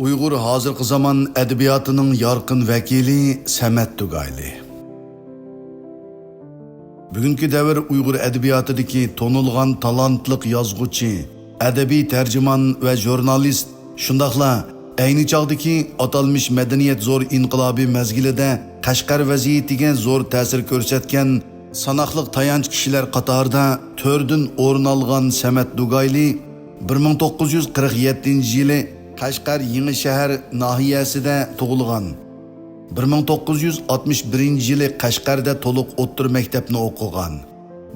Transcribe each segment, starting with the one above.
Uyg'ur hozirgi zamon adabiyotining yorqin vakili Samet Tugayli. Bugungi davr Uyg'ur adabiyotidagi tonilgan talantliq yozuvchi, adabiy tarjimon va jurnalist, shundaqla ayni chog'dagi atalmish madaniyat zo'r inqilobi mezgilida Qashqar vaziyatiga zo'r ta'sir ko'rsatgan sanoqli tayanch kishilar qatorida to'rdan o'rin olgan Samet Tugayli 1947-yili Qashqar Yengishahar nahiyasida tug'ilgan. 1961-yili Qashqarda to'liq o'ttir maktabni o'qigan.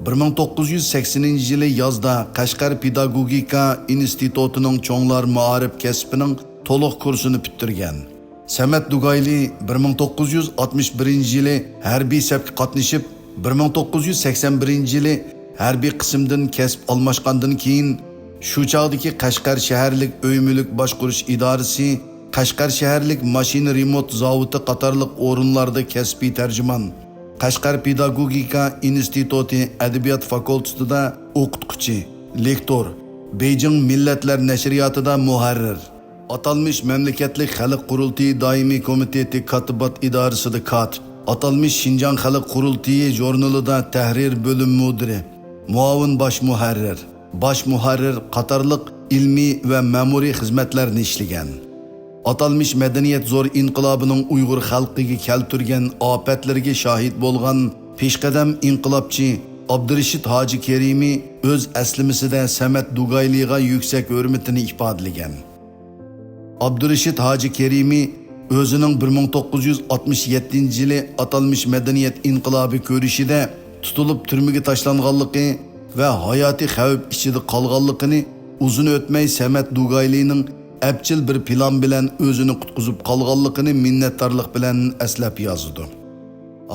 1980-yili yozda Qashqar Pedagogika institutining cho'nglar ma'arif kasbining to'liq kursini bitirgan. Samet Tugayli 1961-yili harbiy safga qatnashib, 1981-yili harbiy qismdan kasb almashgandan keyin shu chog'dagi Qashqar shaharlik uy-mulk boshqarish idorasi, Qashqar shaharlik mashina remont zavodi qatorliq o'rinlarda kasbiy tarjimon, Qashqar Pedagogika instituti adabiyot fakultetida o'qituvchi, lektor, Beijing Millatlar nashriyotida muharrir, atalmish mamlakatlik xalq qurultiyi doimiy komiteti kotibot idorasida kotib, atalmish Xinjiang xalq qurultiyi jurnalida tahrir bo'lim mudiri, muavin bosh muharrir qatorliq ilmiy va ma'muriy xizmatlarni ishlagan. Atalmish madaniyat zo'r inqilobining Uyg'ur xalqiga keltirgan ofatlarga shohid bo'lgan peshqadam inqilobchi Abdurashid Hoji Kerimi o'z aslimisida Samet Tugayliga yuksak hurmatini ifodalagan. Abdurashid Hoji Kerimi o'zining 1967-yili atalmish madaniyat inqilobi ko'rishida tutilib turmaga tashlanganligi va hayoti xavf ichida qolganligini uzun o'tmay Samet Tugaylining abchil bir plan bilan o'zini qutqizib qolganligini minnatdorlik bilan eslab yozdi.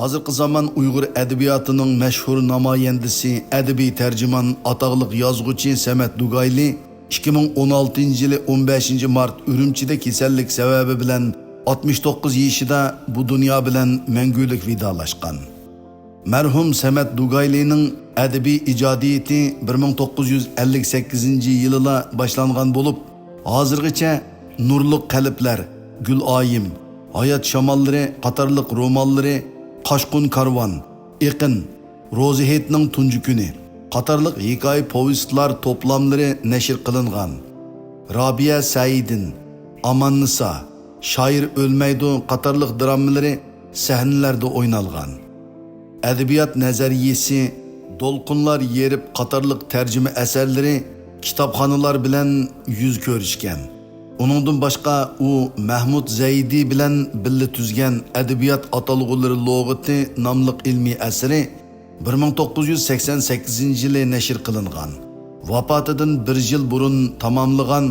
Hozirgi zamon Uyg'ur adabiyotining mashhur namoyandasi, adabiy tarjimon, ataqliq yozuvchi Samet Tugayli 2016-yili 15-mart Urumchida kasallik sababi bilan 69 yoshida bu dunyo bilan mangulik vidolashgan. Merhum Samet Tugaylining adabiy ijodiyati 1958-yilda boshlangan bo'lib, hozirgacha Nurliq qalblar, Gul oyim, Hayot shamollari qatorliq romanlari, Qoshqun karvon, Iqin, Ro'zihitning tunji kuni qatorliq hikoya povestlar to'plamlari nashr qilingan. Robiya Saidin, Amannisa, Shoir o'lmaydi qatorliq dramaları sahnalarda o'ynalgan. Adabiyot nazariyasi, Dolqunlar yerib qatorliq tarjima asarlari kitobxonalar bilan yuz ko'rishgan. Uningdan boshqa u Mahmud Zaydi bilan birga tuzgan Adabiyot atalg'ulari lug'ati nomli ilmiy asari 1988-yili nashr qilingan. Vafotidan 1 yil burun tamomlagan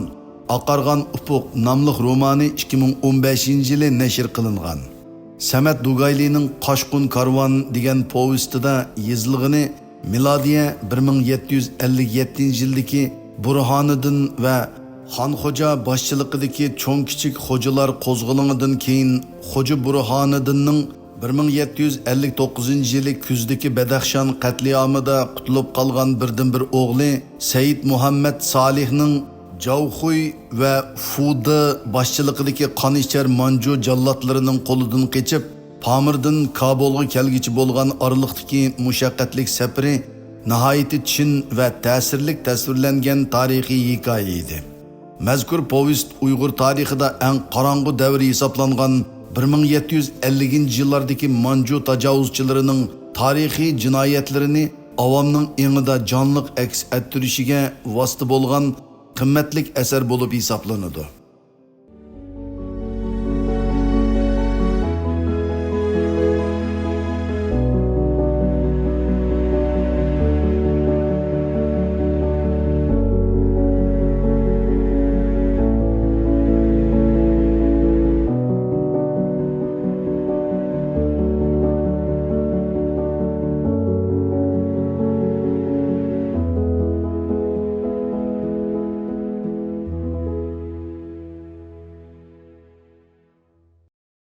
Aqargan Ufuq nomli romani 2015-yili nashr qilingan. Samet Tugaylining Qoshqun karvon degan povestida yozilgani milodiya 1757-yildagi Burhoniddin va Xonxo'ja boshchiligidagi cho'ng kichik xo'jalar qo'zg'olonidan keyin Xo'ja Burhoniddinning 1759-yili kuzdagi Badaxshon qatliamida qutulib qolgan birdan-bir o'g'li Said Muhammad Solihning Javxuy va Fudi boshchiligidagi qonichar Manju jallotlarining qo'lidan qochib, Pamirdan Kabulga kelgichi bo'lgan oraliqdagi mushaqqatlik safari nihoyatda chin va ta'sirli tasvirlangan tarixiy hikoya edi. Mazkur povest Uyg'ur tarixida eng qorong'u davr hisoblangan 1750-yillardagi Manju tajovuzchilarining tarixiy jinoyatlarini avomning engida jonliq aks ettirishiga vosita bo'lgan qimmatlik asar bo'lib hisoblanadi.